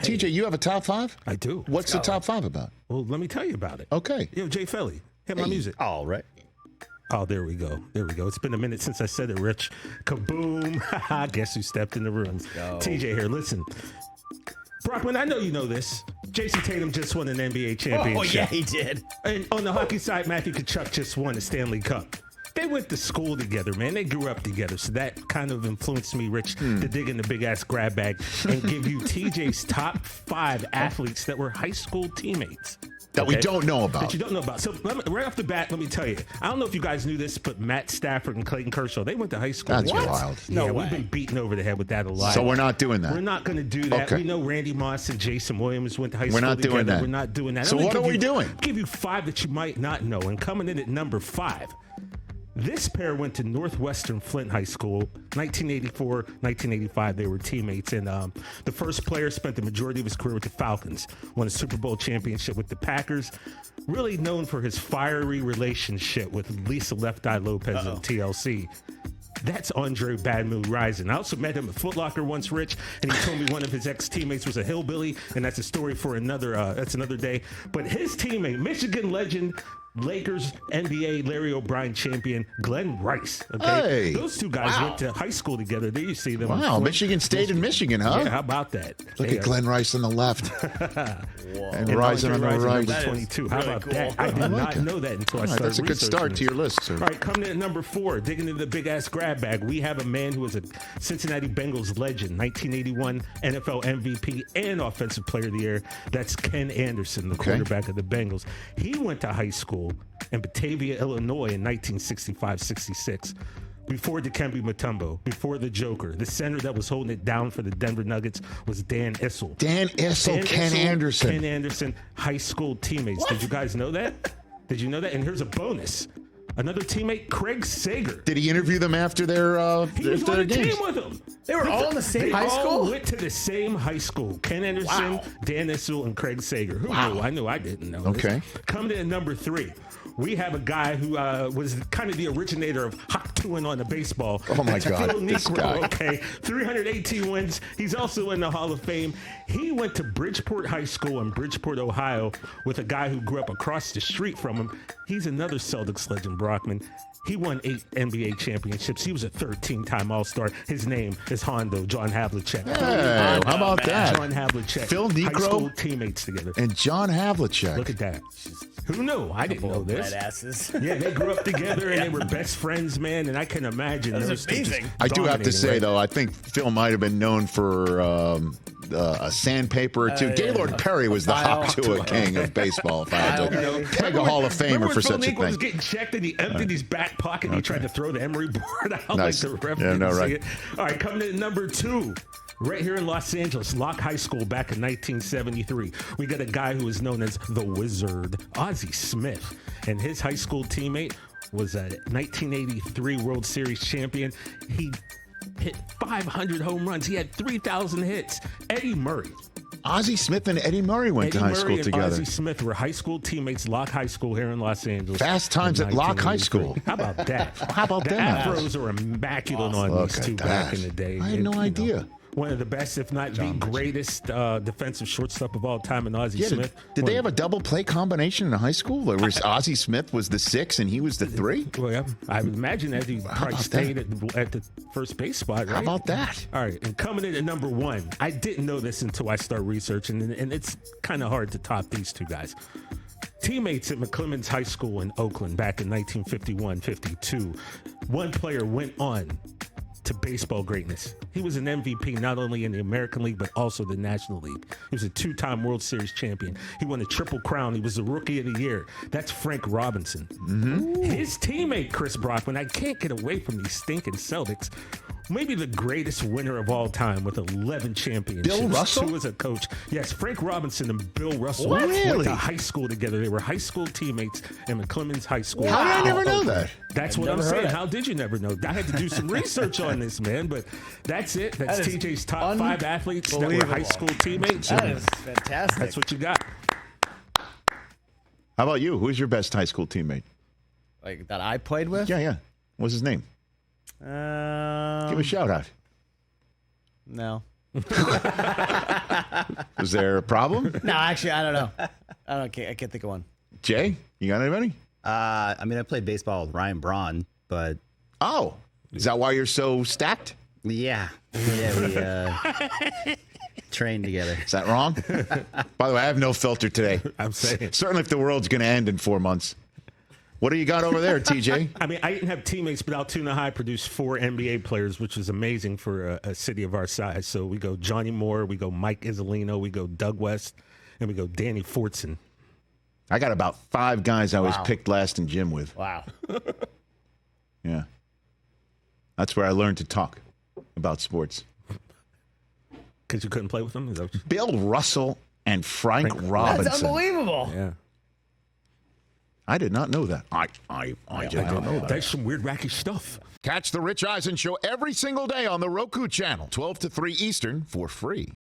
Hey. TJ, you have a top 5? I do. What's the top 5 about? Well, let me tell you about it. Okay. Yo, Jay Felly, hit my music. All right. Oh, there we go. There we go. It's been a minute since I said it, Rich. Kaboom. Guess who stepped in the room? TJ here. Listen. Brockman, I know you know this. Jason Tatum just won an NBA championship. Oh, yeah, he did. And on the hockey side, Matthew Tkachuk just won a Stanley Cup. They went to school together, man. They grew up together. So that kind of influenced me, Rich, to dig in the big-ass grab bag and give you TJ's top 5 athletes that were high school teammates. That we don't know about. That you don't know about. So right off the bat, let me tell you. I don't know if you guys knew this, but Matt Stafford and Clayton Kershaw, they went to high school. That's wild. Yeah, we've been beaten over the head with that a lot. So we're not doing that. We're not going to do that. Okay. We know Randy Moss and Jason Williams went to high school We're not together. doing that. We're not doing that. So what are we doing? Give you 5 that you might not know. And coming in at number 5, this pair went to Northwestern Flint High School, 1984, 1985. They were teammates, and the first player spent the majority of his career with the Falcons, won a Super Bowl championship with the Packers, really known for his fiery relationship with Lisa Left Eye Lopez of TLC. That's Andre Bad Mood Rison. I also met him at Foot Locker once, Rich, and he told me one of his ex-teammates was a hillbilly, and that's a story for another day. But his teammate, Michigan legend, Lakers NBA Larry O'Brien champion Glen Rice. Okay, Hey. Those two guys went to high school together. There you see them. Wow, Michigan State and Michigan, huh? Yeah, how about that? Look at Glen Rice on the left. And Rison on the right. Number 22. How about that? I did not know that until I started That's a good start to your list, sir. All right, coming in at number 4, digging into the big-ass grab bag, we have a man who was a Cincinnati Bengals legend, 1981 NFL MVP and Offensive Player of the Year. That's Ken Anderson, the quarterback of the Bengals. He went to high school in Batavia, Illinois in 1965-66. Before Dikembe Mutombo, before the Joker, the center that was holding it down for the Denver Nuggets was Dan Issel. Dan Issel, Ken Anderson. Ken Anderson, high school teammates. Did you guys know that? Did you know that? And here's a bonus. Another teammate, Craig Sager. Did he interview them after their He was on the games? team with them. They were all in the same high They all school? went to the same high school. Ken Anderson, Dan Issel, and Craig Sager. Who knew? I knew I didn't know this. Okay. Coming in at number 3, we have a guy who was kind of the originator of hot doing on the baseball. Oh, my That's God, Phil this Niekro, guy. okay. 318 wins. He's also in the Hall of Fame. He went to Bridgeport High School in Bridgeport, Ohio, with a guy who grew up across the street from him. He's another Celtics legend, Brockman. He won 8 NBA championships. He was a 13-time All-Star. His name is Hondo, John Havlicek. Hey, how about that? John Havlicek. Phil High Niekro school teammates together. and John Havlicek. Look at that. Who knew? I didn't know this. Badasses. Yeah, they grew up together and they were best friends, man. And I can imagine. That's those two just amazing. I do have to dominating, say, right? though, I think Phil might have been known for a sandpaper or two. Gaylord Perry was the Hawk-Tua king of baseball. If I had to peg a Hall of Famer for such a Phil Niekro was thing. getting checked and he emptied his back pocket and he tried to throw the emery board out Nice. like the ref Yeah, didn't no, see right. it. All right, coming in at number 2. Right here in Los Angeles, Locke High School back in 1973. We got a guy who is known as the Wizard, Ozzie Smith. And his high school teammate was a 1983 World Series champion. He hit 500 home runs. He had 3,000 hits. Eddie Murray. Ozzie Smith and Eddie Murray went to high school and together. Ozzie Smith were high school teammates, Locke High School here in Los Angeles. Fast times in at Locke High 1983. School. How about that? How about the that? Afros are immaculate on Look these at two that. back in the day. I had And, no you know, idea. One of the best, if not the greatest defensive shortstop of all time in Ozzie Smith. Did they have a double play combination in high school? Where Ozzie Smith was the 6 and he was the 3? Well, yeah, I would imagine that he probably about stayed at the first base spot, right? How about that? All right, and coming in at number 1, I didn't know this until I started researching, and it's kind of hard to top these two guys. Teammates at McClemens High School in Oakland back in 1951-52. One player went on to baseball greatness. He was an MVP not only in the American League, but also the National League. He was a 2-time World Series champion. He won a Triple Crown. He was the Rookie of the Year. That's Frank Robinson. His teammate, Chris Brockman, I can't get away from these stinking Celtics. Maybe the greatest winner of all time with 11 championships. Bill Russell? Who was a coach. Yes, Frank Robinson and Bill Russell What? went Really? to high school together. They were high school teammates in McClemens High School. How did I never know that? That's what I'm saying. How did you never know? I had to do some research on this, man. But that's it. That's That is TJ's top 5 athletes that were high school teammates. That and is fantastic. That's what you got. How about you? Who's your best high school teammate? Like that I played with? Yeah. What's his name? Give a shout out. No. Is there a problem? No, actually, I don't know. I can't think of one. Jay, you got anybody? I mean, I played baseball with Ryan Braun, but Oh, is that why you're so stacked? we trained together. Is that wrong? By the way, I have no filter today. I'm saying. Certainly if the world's going to end in 4 months. What do you got over there, TJ? I mean, I didn't have teammates, but Altoona High produced 4 NBA players, which is amazing for a city of our size. So we go Johnny Moore, we go Mike Isolino, we go Doug West, and we go Danny Fortson. I got about 5 guys I was picked last in gym with. Wow. Yeah. That's where I learned to talk about sports. Because you couldn't play with them? Is that what you... Bill Russell and Frank Robinson. That's unbelievable. Yeah. I did not know that. I did not know that. That's some weird, wacky stuff. Catch the Rich Eisen Show every single day on the Roku channel, 12 to 3 Eastern, for free.